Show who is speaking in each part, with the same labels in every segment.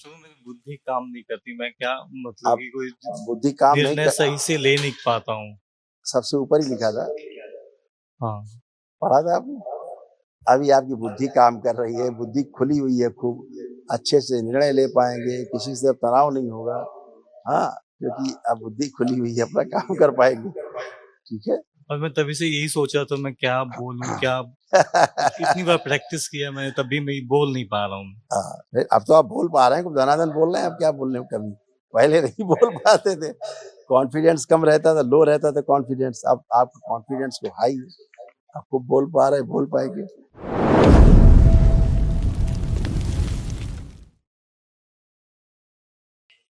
Speaker 1: तो मेरी बुद्धि काम नहीं करती, मैं क्या मतलब
Speaker 2: आप
Speaker 1: कि कोई
Speaker 2: बुद्धि काम नहीं
Speaker 1: निर्णय
Speaker 2: कर,
Speaker 1: सही से ले नहीं पाता हूँ।
Speaker 2: सबसे ऊपर ही लिखा था,
Speaker 1: हाँ,
Speaker 2: पढ़ा था आपने? अभी आपकी बुद्धि काम कर रही है, बुद्धि खुली हुई है खूब, अच्छे से निर्णय ले पाएंगे, किसी से तनाव नहीं होगा। हाँ, क्योंकि अब बुद्धि खुली हुई है, अपना काम कर पाएंगे। ठीक है।
Speaker 1: और मैं तभी से यही सोच रहा था मैं क्या बोलूँ, क्या इतनी बार प्रैक्टिस किया मैंने तब भी मैं बोल नहीं पा रहा हूँ।
Speaker 2: हाँ, अब तो आप बोल पा रहे हैं, धनाधन बोल रहे हैं, अब क्या बोल रहे हो? कभी पहले नहीं बोल पाते थे, कॉन्फिडेंस कम रहता था, लो रहता था कॉन्फिडेंस। अब आपका कॉन्फिडेंस तो हाई है, आपको बोल पा रहे, बोल पाएंगे।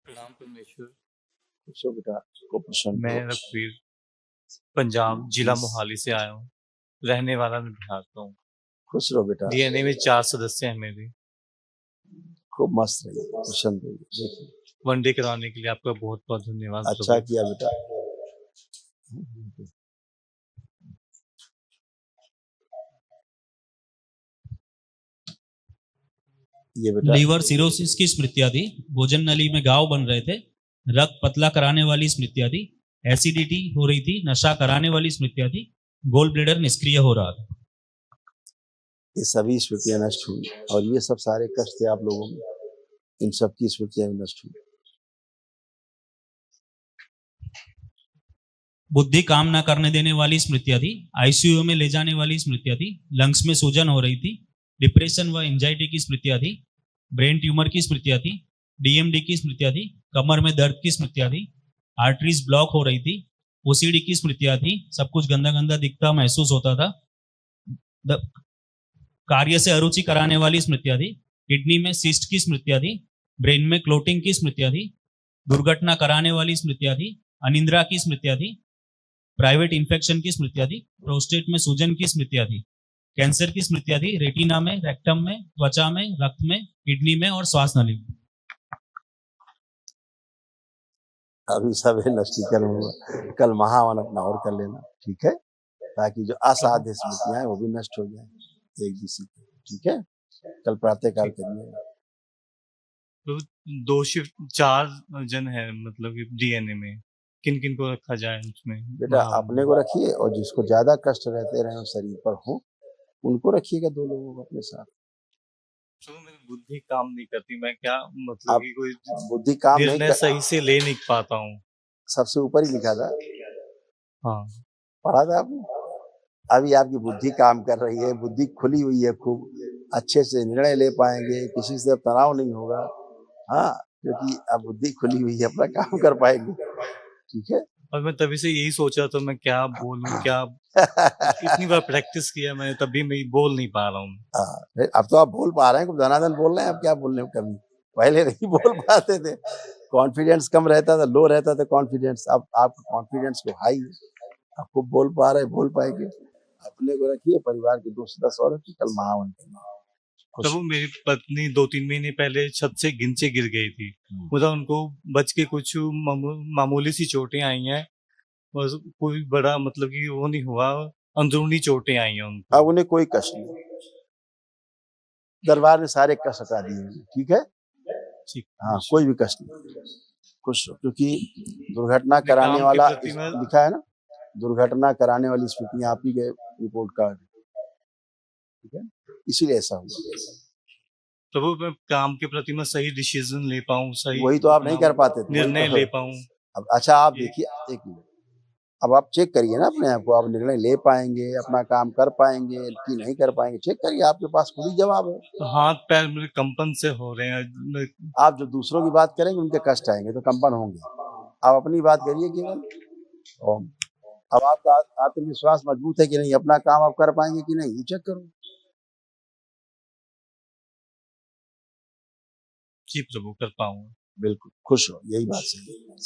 Speaker 1: प्रणाम परमेश्वर।
Speaker 2: पूछो बेटा, को प्रश्न
Speaker 1: मैं
Speaker 2: करो।
Speaker 1: रघुवीर पंजाब जिला
Speaker 2: प्लीज,
Speaker 1: मोहाली से आया हूँ। रहने वाला मैं बिहार का हूँ।
Speaker 2: खुश रहो बेटा,
Speaker 1: डीएनए में 4 सदस्य हैं मेरे।
Speaker 2: खूब मस्त रहिए, प्रसन्न रहिए। देखिए,
Speaker 1: वनडे कराने के लिए आपका बहुत बहुत धन्यवाद
Speaker 2: अच्छा
Speaker 1: प्रभु।
Speaker 2: किया बेटा। ये बेटा,
Speaker 3: लीवर सिरोसिस की स्मृतियां थी, भोजन नली में घाव बन रहे थे, रक्त पतला कराने वाली स्मृतियां थी, एसिडिटी हो रही थी, नशा कराने वाली स्मृतियां थी, गोल ब्लेडर निष्क्रिय हो रहा था।
Speaker 2: ये सभी स्मृतियां नष्ट हुई, और ये सब सारे कष्ट थे आप लोगों में, इन सब की स्मृतियां भी नष्ट हुई।
Speaker 3: बुद्धि काम न करने देने वाली स्मृतियां थी, आईसीयू में ले जाने वाली स्मृतियां थी, लंग्स में सूजन हो रही थी, डिप्रेशन व एंजाइटी की स्मृतियां थी, ब्रेन ट्यूमर की स्मृतियां थी, डीएमडी की स्मृतियां थी, कमर में दर्द की स्मृतियां थी, आर्टरीज ब्लॉक हो रही थी, ओसीडी की स्मृतियां थी, सब कुछ गंदा गंदा दिखता महसूस होता था, कार्य से अरुचि कराने वाली स्मृतियां थी, किडनी में सिस्ट की स्मृतियां थी, ब्रेन में क्लोटिंग की स्मृतियां थी, दुर्घटना कराने वाली स्मृतियां थी, अनिद्रा की स्मृतियां थी, प्राइवेट इंफेक्शन की स्मृतियां थी, प्रोस्टेट में सूजन की स्मृतियां थी, कैंसर की स्मृतियां थी, रेटिना में, रेक्टम में, त्वचा में, रक्त में, किडनी में और श्वास नली में।
Speaker 2: अभी सब नष्टीकरण हुआ, कल महावन अपना और कर लेना, ठीक है, ताकि जो असाध्य स्मृतियां हैं वो भी नष्ट हो जाए एक दूसरे की। ठीक है, कल प्रातःकाल
Speaker 1: ठीक।
Speaker 2: करिए।
Speaker 1: तो 2 शिफ्ट 4 जन है मतलब कि डीएनए में। किन किन को रखा जाए उसमें
Speaker 2: बेटा
Speaker 1: महावन
Speaker 2: अपने
Speaker 1: में?
Speaker 2: को रखिए, और जिसको ज्यादा कष्ट रहते रहे शरीर पर हो, उनको रखिएगा, 2 लोगों को अपने साथ।
Speaker 1: तो मेरी बुद्धि काम नहीं करती, मैं क्या मतलब
Speaker 2: आप
Speaker 1: कि कोई
Speaker 2: बुद्धि काम नहीं
Speaker 1: निर्णय
Speaker 2: कर,
Speaker 1: सही से ले नहीं पाता हूँ।
Speaker 2: सबसे ऊपर ही लिखा था,
Speaker 1: हाँ,
Speaker 2: पढ़ा था आपने? अभी आपकी बुद्धि काम कर रही है, बुद्धि खुली हुई है खूब, अच्छे से निर्णय ले पाएंगे, किसी से तनाव नहीं होगा। हाँ, क्योंकि अब बुद्धि खुली हुई है, अपना काम कर पाएंगे। ठीक है।
Speaker 1: और मैं तभी से यही सोच रहा था मैं क्या बोलूँ, क्या इतनी बार प्रैक्टिस किया मैंने तब भी मैं बोल नहीं पा रहा हूँ।
Speaker 2: हाँ, अब तो आप बोल पा रहे हैं, खूब धनाधन बोल रहे हैं, अब क्या बोल रहे हो? कभी पहले नहीं बोल पाते थे, कॉन्फिडेंस कम रहता था, लो रहता था कॉन्फिडेंस। अब आपका कॉन्फिडेंस तो हाई है, आपको बोल पा रहे, बोल पाएंगे। अपने को रखिए, परिवार के 2 सदस्य और रखिए, कल महावन करना।
Speaker 1: तब
Speaker 2: खुश।
Speaker 1: वो मेरी पत्नी 2-3 महीने पहले छत से नीचे गिर गई थी। मतलब उनको बच के कुछ मामूली सी चोटें आई हैं। बस कोई बड़ा मतलब कि वो नहीं हुआ, अंदरूनी चोटें आई हैं उनको।
Speaker 2: अब उन्हें कोई कष्ट नहीं, दरबार में सारे कष्ट हटा दिए हैं, ठीक है।
Speaker 1: ठीक,
Speaker 2: हाँ, कोई भी कष्ट नहीं, खुश हो, क्योंकि दुर्घटना
Speaker 1: अपने
Speaker 2: कराने
Speaker 1: काम के
Speaker 2: वाला
Speaker 1: प्रति मैं
Speaker 2: लिखा है ना, दुर्घटना कराने वाली स्मृतियां आप ही के रिपोर्ट कार्ड, ठीक है, इसीलिए ऐसा हुआ।
Speaker 1: प्रभु मैं काम के प्रति मैं सही डिसीजन ले पाऊँ, सही
Speaker 2: वही तो आप नहीं
Speaker 1: अपना
Speaker 2: कर पाते थे, वही
Speaker 1: निर्णय
Speaker 2: तो है।
Speaker 1: ले पाऊँ।
Speaker 2: अब अच्छा, आप
Speaker 1: ये
Speaker 2: देखिए, एक मिनट, अब आप चेक करिए ना अपने आप को, आप निर्णय ले पाएंगे, अपना काम कर पाएंगे कि नहीं कर पाएंगे, चेक करिए, आपके पास खुद ही जवाब है।
Speaker 1: तो हाथ-पैर मेरे कंपन से हो रहे हैं। मैं
Speaker 2: आप जो दूसरों की बात करेंगे उनके कष्ट आएंगे, तो कंपन होंगे। आप अपनी बात करिए केवल। ओम। अब आपका आत्मविश्वास मजबूत है कि नहीं, अपना काम आप कर पाएंगे कि नहीं, ये चेक करो।
Speaker 1: जी प्रभु कर पाऊँगा।
Speaker 2: बिल्कुल खुश हो, यही बात सही है।